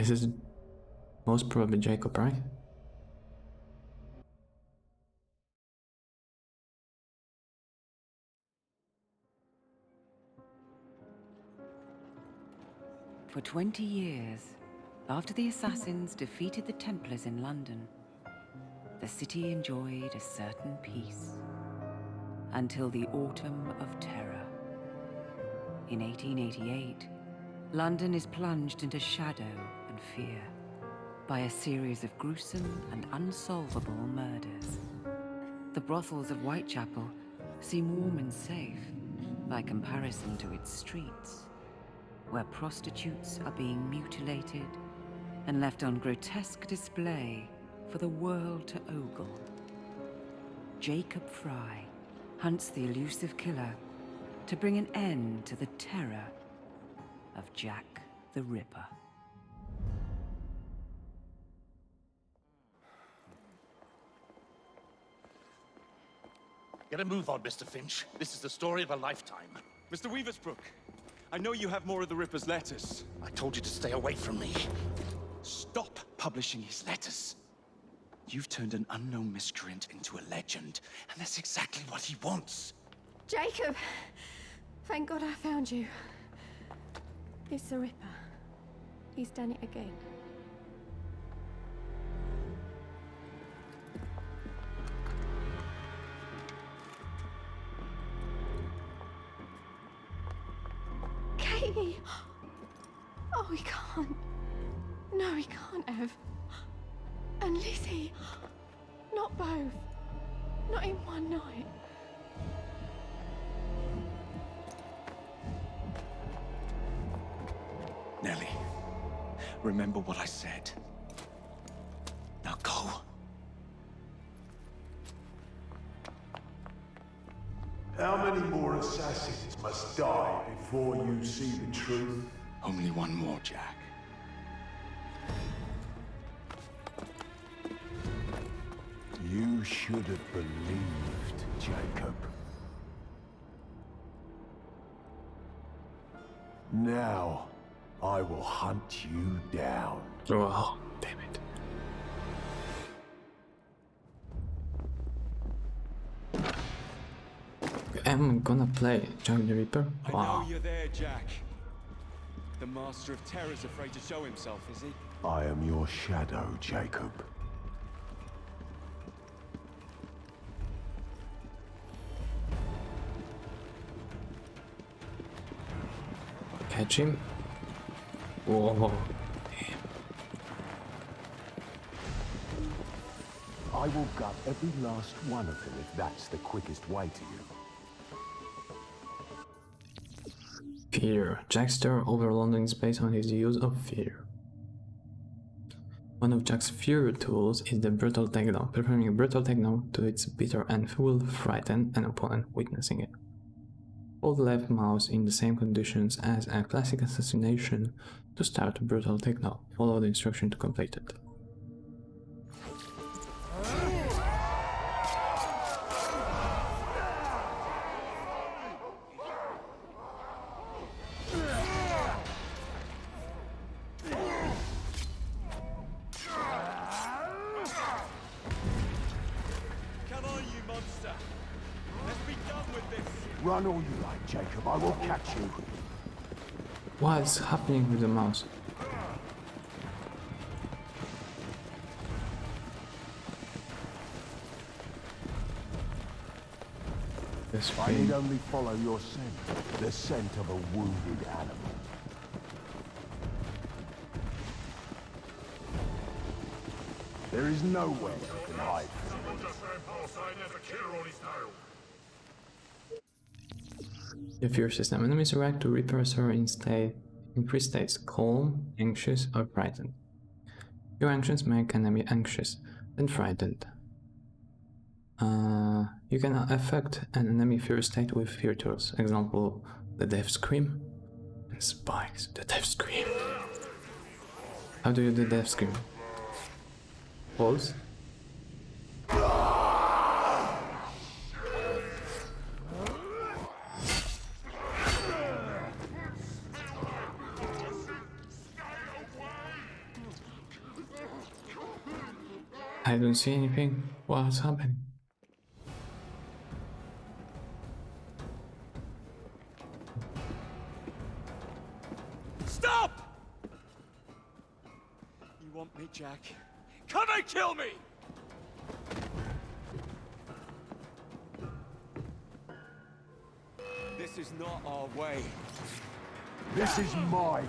This is most probably Jacob, right? For 20 years, after the assassins defeated the Templars in London, the city enjoyed a certain peace. Until the Autumn of Terror. In 1888, London is plunged into shadow and fear by a series of gruesome and unsolvable murders. The brothels of Whitechapel seem warm and safe by comparison to its streets, where prostitutes are being mutilated and left on grotesque display for the world to ogle. Jacob Frye hunts the elusive killer to bring an end to the terror of Jack the Ripper. Get a move on, Mr. Finch. This is the story of a lifetime. Mr. Weaversbrook, I know you have more of the Ripper's letters. I told you to stay away from me. Stop publishing his letters. You've turned an unknown miscreant into a legend, and that's exactly what he wants. Jacob! Thank God I found you. It's the Ripper. He's done it again. Katie! Oh, he can't. No, he can't have. And Lizzie. Not both. Not in one night. Nellie, remember what I said. Now go. How many more assassins must die before you see the truth? Only one more, Jack. You should have believed, Jacob. Now, I will hunt you down. Oh, damn it. I'm gonna play Jack the Ripper. I Wow. know you're there, Jack. The Master of Terror's afraid to show himself, is he? I am your shadow, Jacob. Catch him. Whoa. I will gut every last one of them if that's the quickest way to you. Fear. Jack's terror over London is based on his use of fear. One of Jack's fear tools is the brutal takedown. Performing a brutal takedown to its bitter end will frighten an opponent witnessing it. Hold left mouse in the same conditions as a classic assassination to start a brutal takedown. Follow the instruction to complete it. Come on, you monster! Let's be done with this! Run all you like, Jacob. I will catch you. What's happening with the mouse? This I thing. need only follow your scent. The scent of a wounded animal. There is nowhere you can hide from me. The fear system. Enemies react to Reapers or in three states: calm, anxious, or frightened. Your actions make enemy anxious, then frightened. You can affect an enemy fear state with fear tools. Example, the Death Scream and Spikes. The Death Scream. How do you do Death Scream? Pulse. I don't see anything. What's happening? Stop! You want me, Jack? Come and kill me! This is not our way. This is my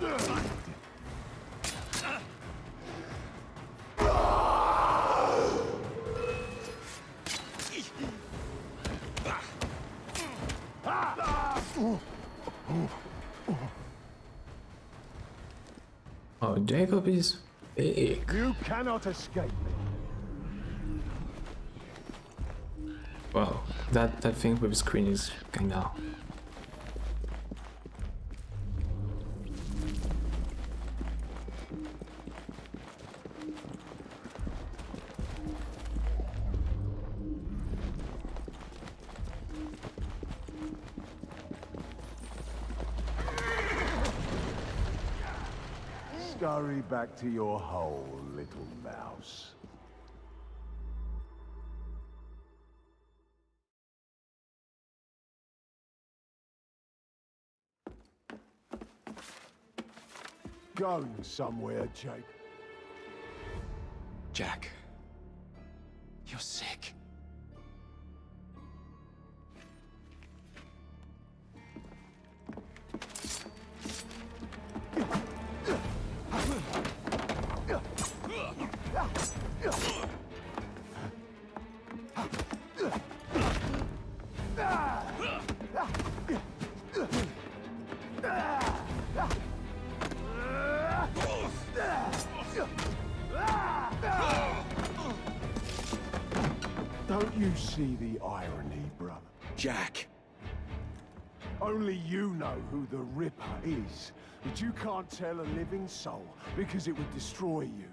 Oh, Jacob is big. You cannot escape me. Wow, that thing with the screen is kinda... Scurry back to your hole, little mouse. Going somewhere, Jake. Jack, you're sick. Don't you see the irony, brother? Jack, Only you know who the Ripper is, but you can't tell a living soul because it would destroy you.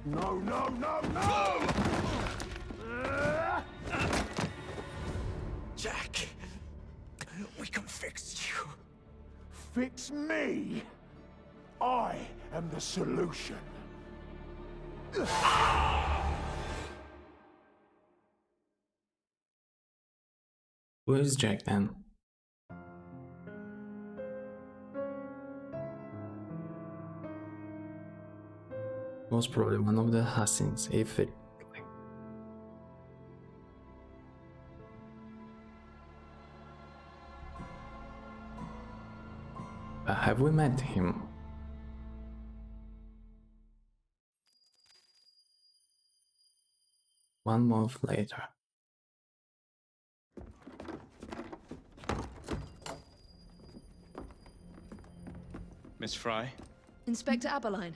No, no, no, no! Jack, we can fix you. Fix me! I am the solution. Where's Jack then? Most probably one of the assassins, if it... have we met him? One month later. Miss Fry, Inspector Aberline.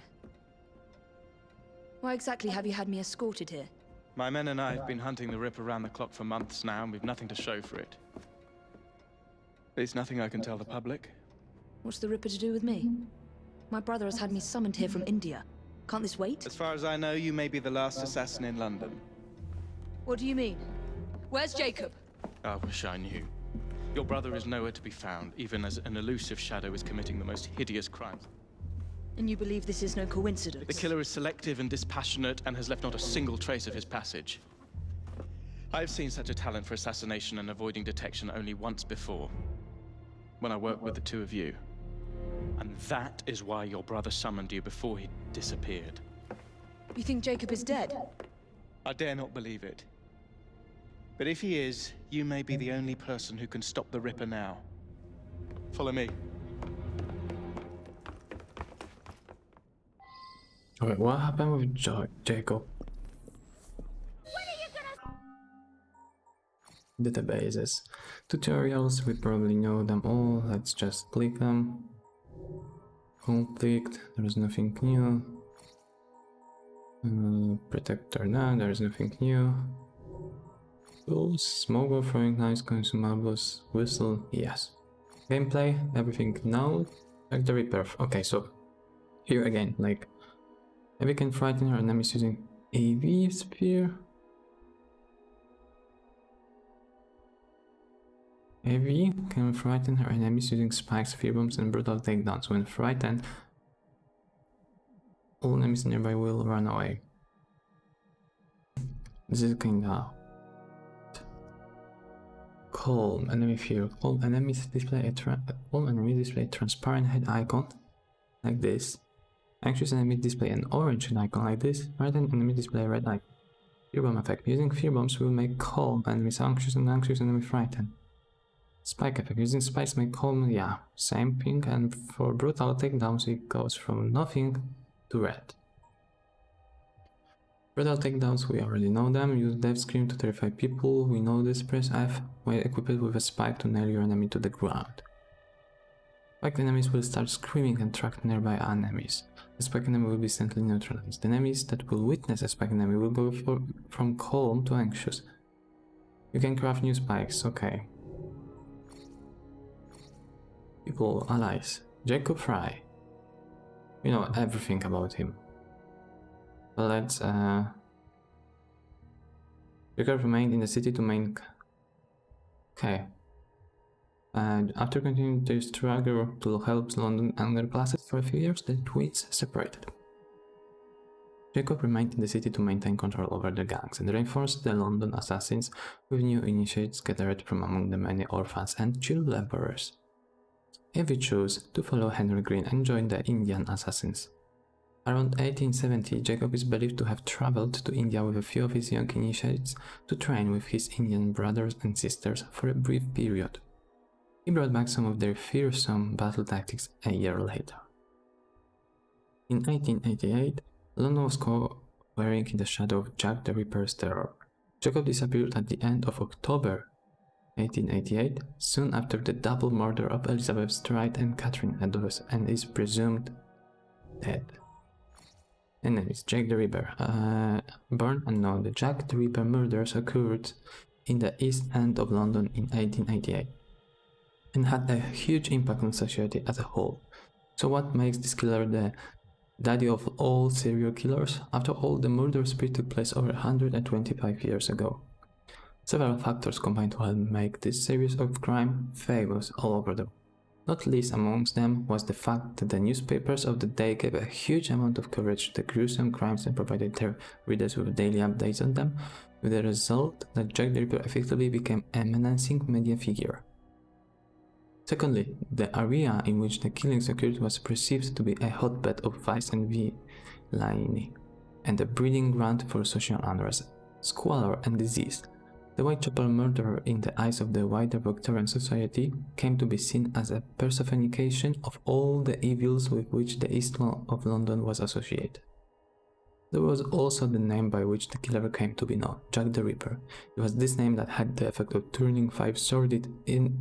Why exactly have you had me escorted here? my men and I have been hunting the Rip around the clock for months now, and we've nothing to show for it. There's nothing I can tell the public. What's the Ripper to do with me? My brother has had me summoned here from India. Can't this wait? As far as I know, you may be the last assassin in London. What do you mean? Where's Jacob? I wish I knew. Your brother is nowhere to be found, even as an elusive shadow is committing the most hideous crimes. And you believe this is no coincidence? The killer is selective and dispassionate and has left not a single trace of his passage. I've seen such a talent for assassination and avoiding detection only once before, when I worked with the two of you. And that is why your brother summoned you before he disappeared. You think Jacob is dead? I dare not believe it. But if he is, you may be the only person who can stop the Ripper now. Follow me. Okay, what happened with Jacob? Databases. Tutorials, we probably know them all. Let's just click them. Conflict, there is nothing new. Protector, no, there is nothing new. Tools, smoke, throwing knives, consumables, whistle, yes. Gameplay, everything now. Check the Reaper. Okay, so here again, like, if we can frighten our enemies using AV sphere. Heavy can frighten her enemies using spikes, fear bombs, and brutal takedowns. When frightened, all enemies nearby will run away. This is kinda calm. Enemy fear. All enemies display a transparent head icon like this. Anxious enemies display an orange head icon like this. Frightened enemies display a red icon. Fear bomb effect. Using fear bombs will make calm enemies anxious and anxious enemies frightened. Spike effect. Using spikes make calm, yeah, same thing. And for brutal takedowns it goes from nothing to red. Brutal takedowns, we already know them. Use Death Scream to terrify people. We know this. Press F when equipped with a spike to nail your enemy to the ground. Spiked enemies will start screaming and track nearby enemies. The spiked enemy will be instantly neutralized. The enemies that will witness a spiked enemy will go from calm to anxious. You can craft new spikes, okay. People, allies. Jacob Fry. We know everything about him. Let's Jacob remained in the city to main. Okay. And after continuing their struggle to help London underclasses for a few years, the twins separated. Jacob remained in the city to maintain control over the gangs and reinforce the London assassins with new initiates gathered from among the many orphans and child laborers. Evie chose to follow Henry Green and join the Indian assassins. Around 1870, Jacob is believed to have traveled to India with a few of his young initiates to train with his Indian brothers and sisters for a brief period. He brought back some of their fearsome battle tactics a year later. In 1888, London was cowering in the shadow of Jack the Ripper's terror. Jacob disappeared at the end of October 1888, soon after the double murder of Elizabeth Stride and Catherine Edwards, and is presumed dead. Enemies: Jack the Ripper. Born unknown, the Jack the Ripper murders occurred in the East End of London in 1888 and had a huge impact on society as a whole. So what makes this killer the daddy of all serial killers? After all, the murder spree took place over 125 years ago. Several factors combined to help make this series of crime famous all over the world. Not least amongst them was the fact that the newspapers of the day gave a huge amount of coverage to the gruesome crimes and provided their readers with daily updates on them, with the result that Jack the Ripper effectively became a menacing media figure. Secondly, the area in which the killings occurred was perceived to be a hotbed of vice and villainy, and a breeding ground for social unrest, squalor and disease. The Whitechapel murder, in the eyes of the wider Victorian society, came to be seen as a personification of all the evils with which the East of London was associated. There was also the name by which the killer came to be known, Jack the Ripper. It was this name that had the effect of turning 5 sordid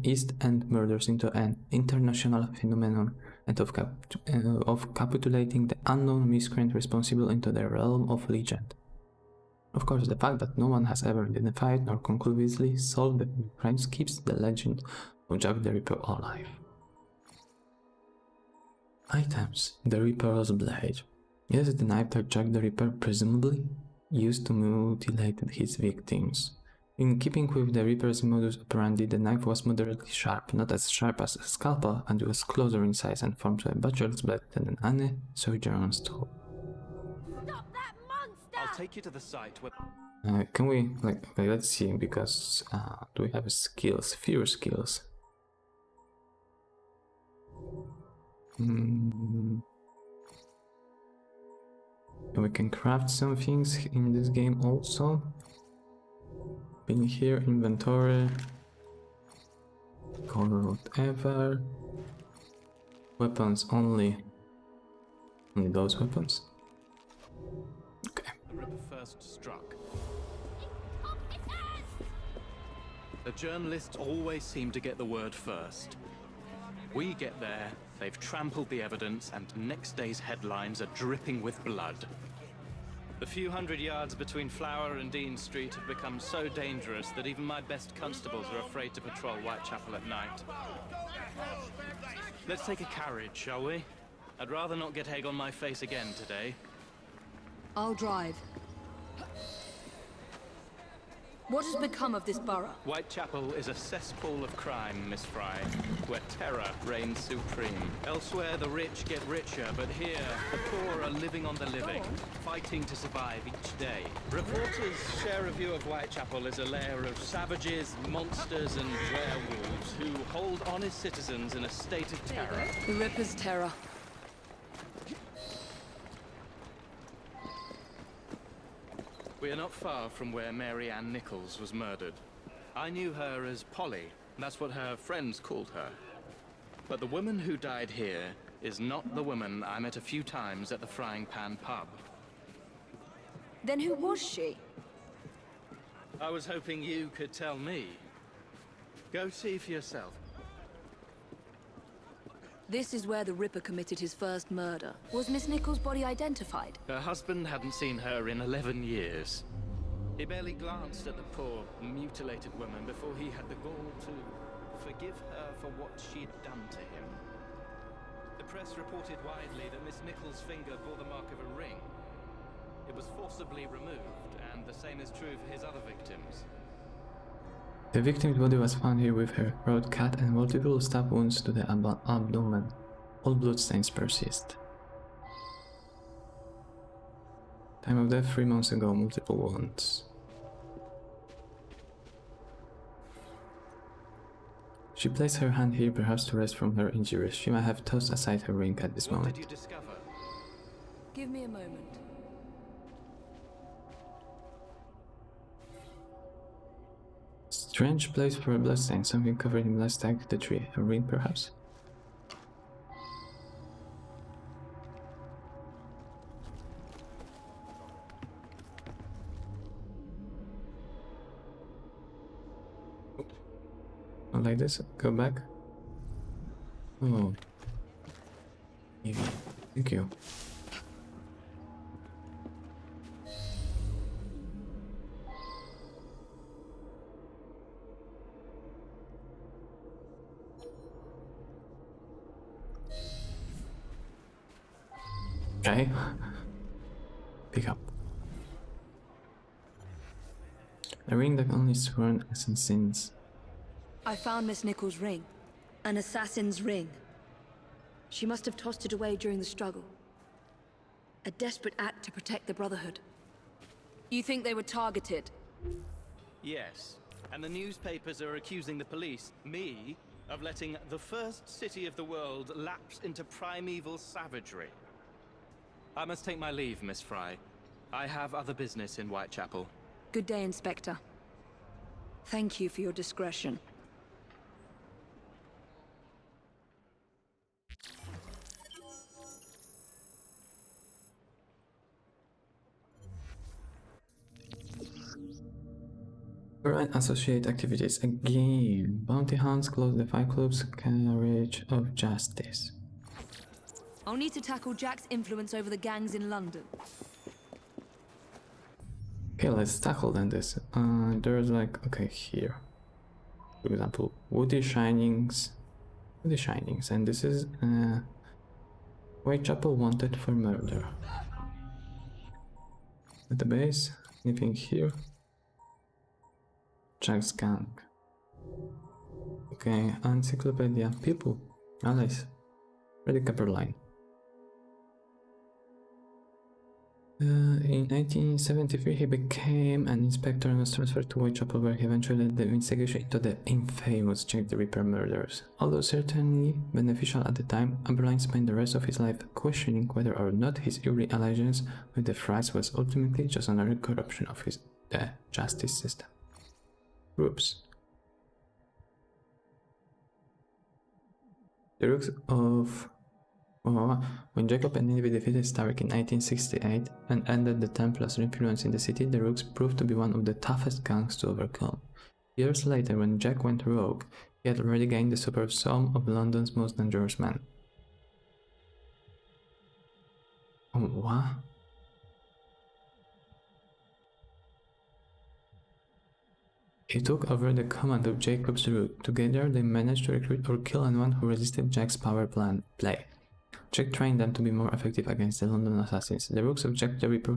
East End murders into an international phenomenon and of capitulating the unknown miscreant responsible into the realm of legend. Of course, the fact that no one has ever identified nor conclusively solved the crimes keeps the legend of Jack the Ripper alive. Items: the Ripper's blade. This is the knife that Jack the Ripper presumably used to mutilate his victims. In keeping with the Ripper's modus operandi, the knife was moderately sharp, not as sharp as a scalpel, and was closer in size and formed a butcher's blade than any soldier's tool. Stop that monster! I'll take you to the site where... Can we, okay, let's see, because, do we have skills, fear skills? And we can craft some things in this game also. In here, inventory, color, whatever. Weapons only those weapons. Okay. The Ripper first struck. The journalists always seem to get the word first. We get there, they've trampled the evidence, and next day's headlines are dripping with blood. The few hundred yards between Flower and Dean Street have become so dangerous that even my best constables are afraid to patrol Whitechapel at night. Let's take a carriage, shall we? I'd rather not get egg on my face again today. I'll drive. What has become of this borough? Whitechapel is a cesspool of crime, Miss Fry, where terror reigns supreme. Elsewhere, the rich get richer, but here, the poor are living on the living, fighting to survive each day. Reporters share a view of Whitechapel as a lair of savages, monsters, and werewolves who hold honest citizens in a state of terror. The Ripper's terror. We are not far from where Mary Ann Nichols was murdered. I knew her as Polly. That's what her friends called her. But the woman who died here is not the woman I met a few times at the Frying Pan pub. Then who was she? I was hoping you could tell me. Go see for yourself. This is where the Ripper committed his first murder. Was Miss Nichols' body identified? Her husband hadn't seen her in 11 years. He barely glanced at the poor, mutilated woman before he had the gall to forgive her for what she'd done to him. The press reported widely that Miss Nichols' finger bore the mark of a ring. It was forcibly removed, and the same is true for his other victims. The victim's body was found here with her throat cut and multiple stab wounds to the abdomen. All bloodstains persist. Time of death 3 months ago, multiple wounds. She placed her hand here perhaps to rest from her injuries. She might have tossed aside her ring at this What moment. did you discover? Give me a moment. Strange place for a bloodstain, something covered in blood stacked the tree. A ring perhaps? Not like this. Go back. Oh. Maybe. Thank you. Okay. Pick up. A ring that only sworn assassins. I found Miss Nichols' ring. An assassin's ring. She must have tossed it away during the struggle. A desperate act to protect the Brotherhood. You think they were targeted? Yes. And the newspapers are accusing the police, me, of letting the first city of the world lapse into primeval savagery. I must take my leave, Miss Fry. I have other business in Whitechapel. Good day, Inspector. Thank you for your discretion. Current associate activities. Again, bounty hunts close the Fight Club's carriage of justice. I'll need to tackle Jack's influence over the gangs in London. Okay, let's tackle then this. There's like, okay, here. For example, Woody Shinings, and this is Whitechapel wanted for murder. At the base, anything here? Jack's gang. Okay, encyclopedia, people, allies, Ready Line. In 1973, he became an inspector and was transferred to Whitechapel, where he eventually led the investigation into the infamous Jack the Ripper murders. Although certainly beneficial at the time, Amberline spent the rest of his life questioning whether or not his early alliance with the Frys was ultimately just another corruption of the justice system. Groups. The Rooks of when Jacob and Nineveh defeated Stark in 1868 and ended the Templars' influence in the city, the Rooks proved to be one of the toughest gangs to overcome. Years later, when Jack went rogue, he had already gained the support of some of London's most dangerous men. Oh, what? He took over the command of Jacob's Rook. Together, they managed to recruit or kill anyone who resisted Jack's power play. Jack trained them to be more effective against the London assassins. The Rooks of Jack the Ripper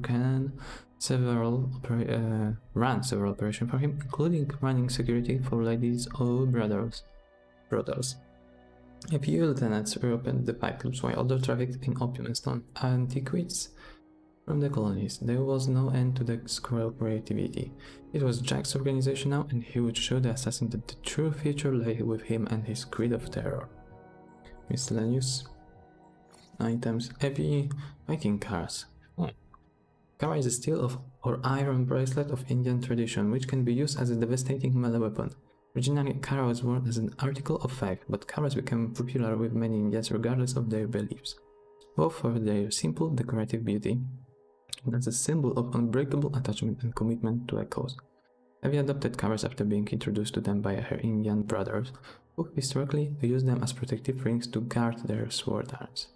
ran several operations for him, including running security for Ladies O Brothers. A few lieutenants reopened the pipe clubs while others trafficked in opium and stone antiquities from the colonies. There was no end to the squirrel creativity. It was Jack's organization now, and he would show the assassin that the true future lay with him and his creed of terror. Miscellaneous items. Heavy Viking cars. Kara is a steel or iron bracelet of Indian tradition, which can be used as a devastating melee weapon. Originally, Kara was worn as an article of faith, but Karas became popular with many Indians regardless of their beliefs, both for their simple decorative beauty and as a symbol of unbreakable attachment and commitment to a cause. Evie adopted Karas after being introduced to them by her Indian brothers, who historically used them as protective rings to guard their sword arms.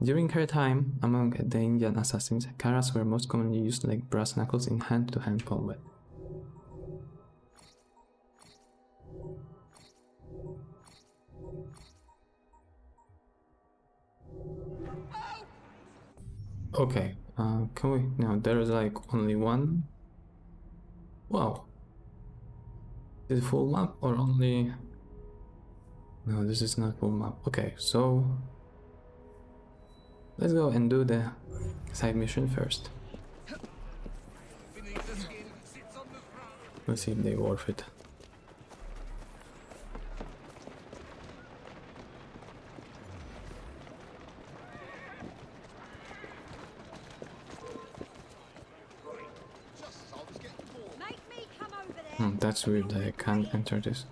During her time among the Indian assassins, Karas were most commonly used like brass knuckles in hand-to-hand combat. Okay, can we... No, there is like only one. Wow. Is it full map or only... No, this is not full map. Okay, so... Let's go and do the side mission first. Let's see if they're worth it. That's weird, I can't enter this.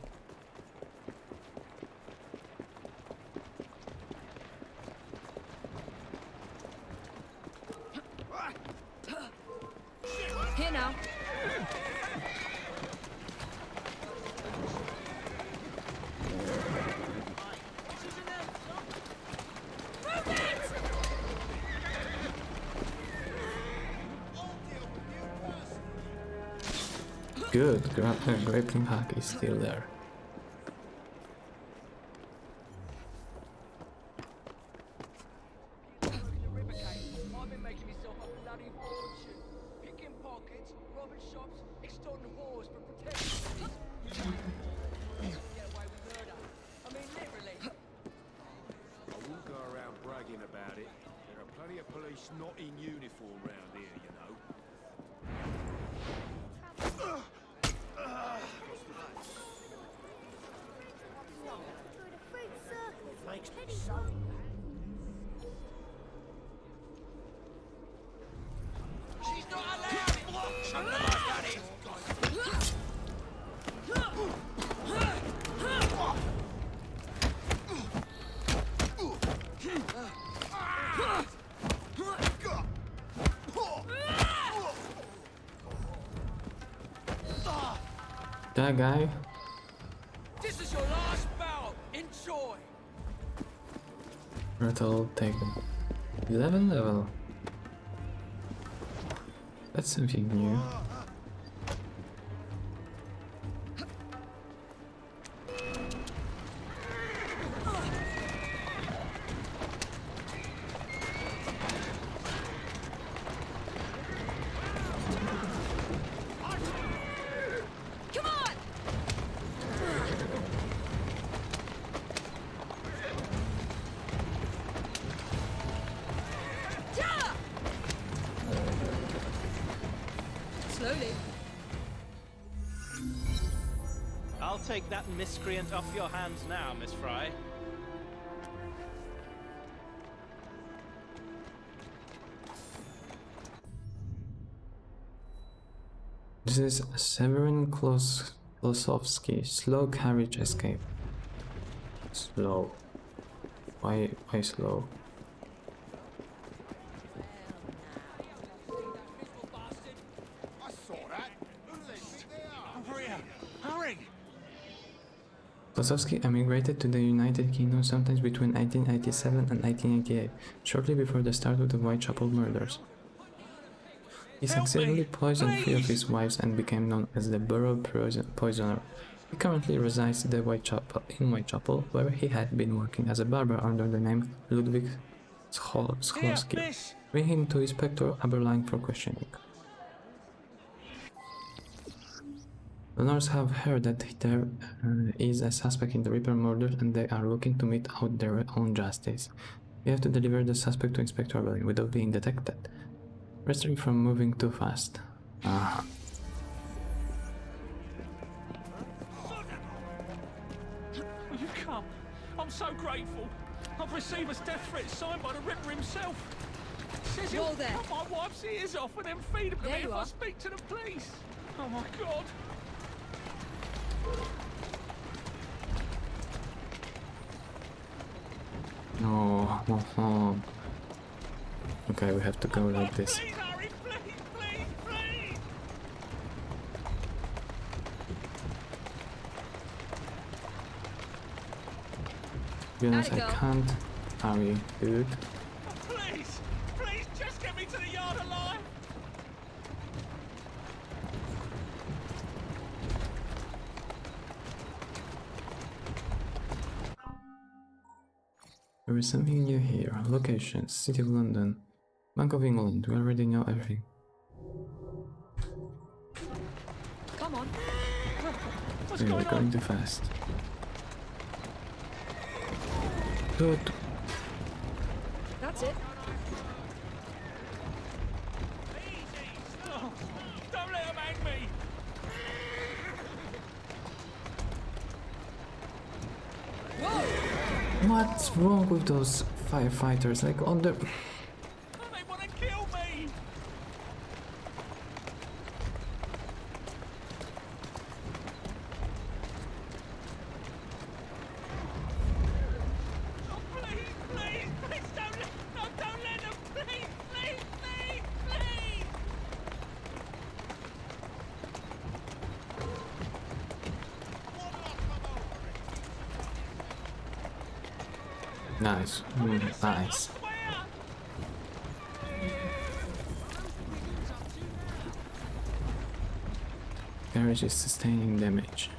Here now. Good, grappling hack is still there. I've been making myself a bloody fortune. Picking pockets, robbing shops, extorting whores for protection. Get away with murder. I mean, literally. I won't go around bragging about it. There are plenty of police not in uniform round here, you know. She's not allowed! Watch under my daddy! That guy? This is your last bout! Enjoy! Rattle taken. 11 level. That's something new. Come on! Ja! Slowly. I'll take that miscreant off your hands now, Miss Fry. This is Severin Klosowski. Slow carriage escape. Slow. Why slow? I saw that. Who do they think they are? Hurry up! Hurry! Klosowski emigrated to the United Kingdom sometimes between 1987 and 1988, shortly before the start of the Whitechapel murders. He successfully poisoned 3 of his wives and became known as the Borough Poisoner. He currently resides in Whitechapel, where he had been working as a barber under the name Ludwig Scholski. miss! Bring him to Inspector Aberline for questioning. The Norse have heard that there is a suspect in the Reaper murders and they are looking to mete out their own justice. You have to deliver the suspect to Inspector Aberline without being detected. Restrain from moving too fast. Uh-huh. Will you come? I'm so grateful. I've received a death threat signed by the Ripper himself. Says he'll Whoa there. cut my wife's ears off and then feed them to There me you if I are. speak to the police. Oh my god. No, no, no. Okay, we have to go like this. Please, Harry, please, please, please! To be honest, How'd it I go? can't. Harry, dude. Please, please, just get me to the yard alive! There is something new here. Locations, City of London, Bank of England. We already know everything. Come on. What's Yeah, we're going going on? too fast. Good. That's it. Oh, don't let him hang me! What's wrong with those firefighters? Like on the... Oh, they want to kill me! Oh, please, please, please don't let them, please, please, please, please! Nice. Nice. Garage is sustaining damage.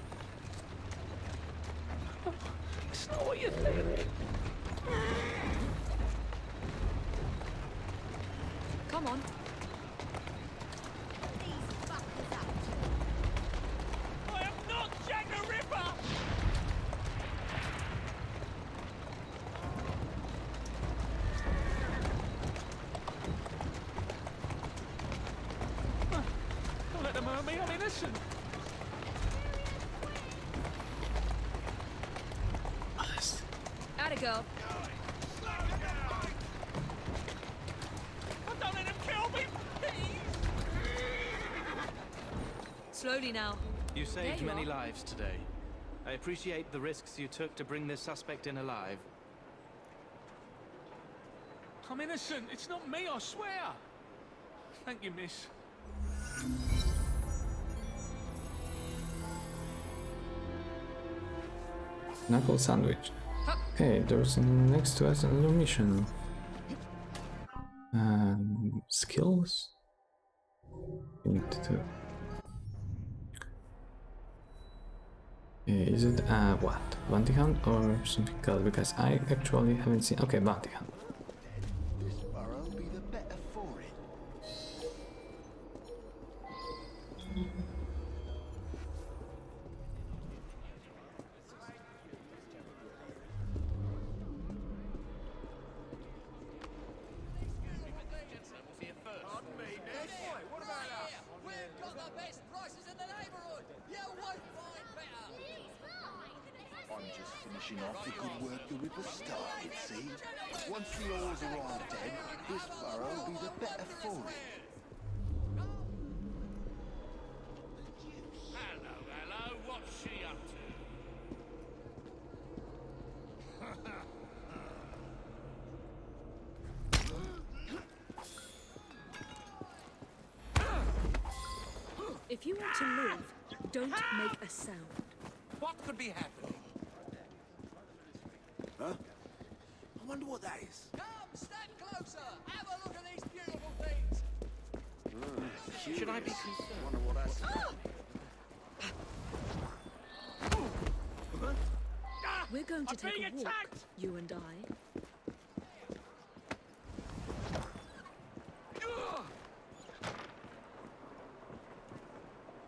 It's not what you think. Come on. I am not Jack the Ripper! Don't let them hurt me, I'm innocent. Atta go. Oh, don't let them kill me, please! Slowly now. You There saved you many are. lives today. I appreciate the risks you took to bring this suspect in alive. I'm innocent. It's not me, I swear. Thank you, miss. Knuckle sandwich. Okay, there's next to us another mission. Skills? We need to... Is it what? Bounty hunt or something else? Because I actually haven't seen... Okay, bounty hunt. This borough'll be the better for it. We've got the best prices in the neighborhood. You won't find better. I'm just finishing off the good work the Ripper started, see? Once the oars are all dead, this borough'll be the better for it. Hello, what's she up to? If you want to live, don't make a sound. What could be happening? Huh? I wonder what that is. Come, step closer. Have a look at these beautiful things. Should I be concerned? Wonder what that's about. We're going to take a walk, you and I.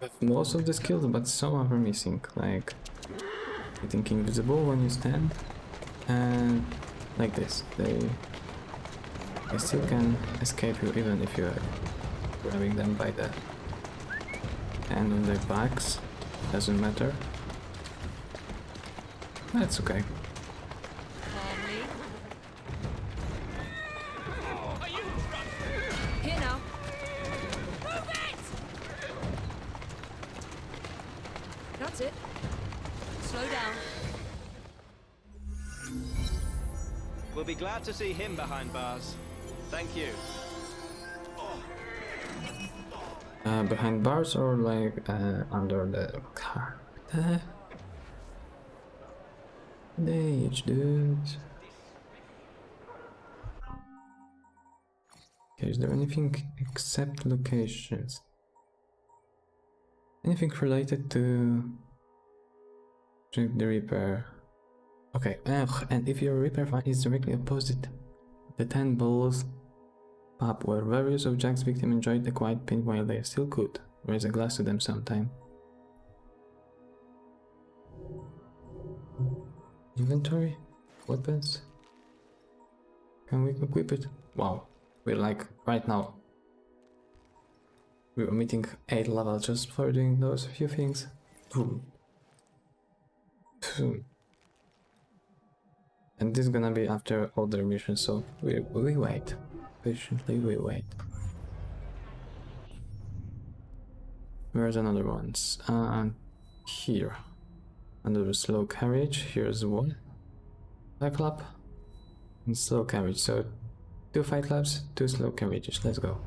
Have most of the skills, but some are missing, like getting invisible when you stand, and like this. They still can escape you even if you're grabbing them by the hand on their backs. Doesn't matter. That's okay. Here now. That's it. Slow down. We'll be glad to see him behind bars. Thank you. Behind bars or like under the car? Age, dude. Okay, is there anything except locations? Anything related to Drink the Reaper? Okay, and if your Reaper fan is directly opposite the 10 Bulls pub where various of Jack's victims enjoyed the quiet pint while they still could, raise a glass to them sometime. Inventory? Weapons? Can we equip it? Wow, we're like, right now, we were meeting 8 levels just for doing those few things. And this is gonna be after other missions, so we wait. Patiently we wait. Where's another ones? Here. Under the slow carriage, here's one. Fight club. And slow carriage, so 2 fight clubs, 2 slow carriages, let's go.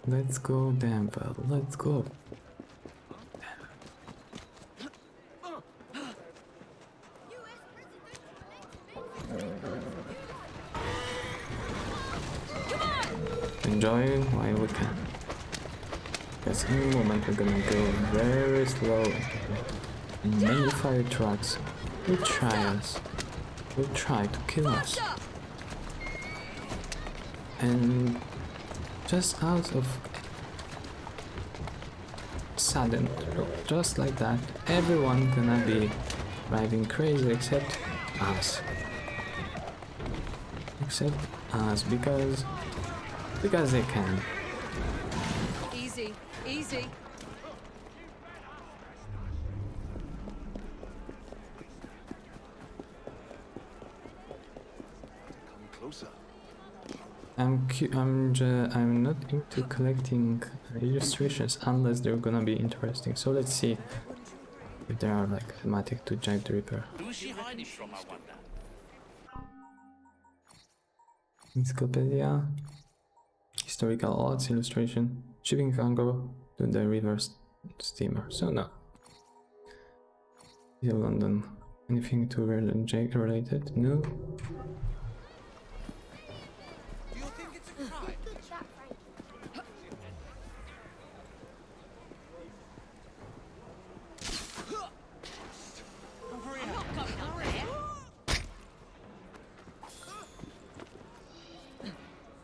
Let's go, Danville, let's go. Enjoy while we can. Because any moment we're gonna go very slow again. And many fire trucks will try us. Will try to kill us. And just out of sudden, just like that, everyone gonna be driving crazy except us. Except us, because they can. Easy, easy. Come closer. I'm not into collecting illustrations unless they're gonna be interesting. So let's see if they are like thematic to Jack the Ripper. Who's she hiding from, I wonder? Encyclopedia, historical odds, illustration, shipping cargo to the river steamer. So no. Yeah, London. Anything to Jake related? No.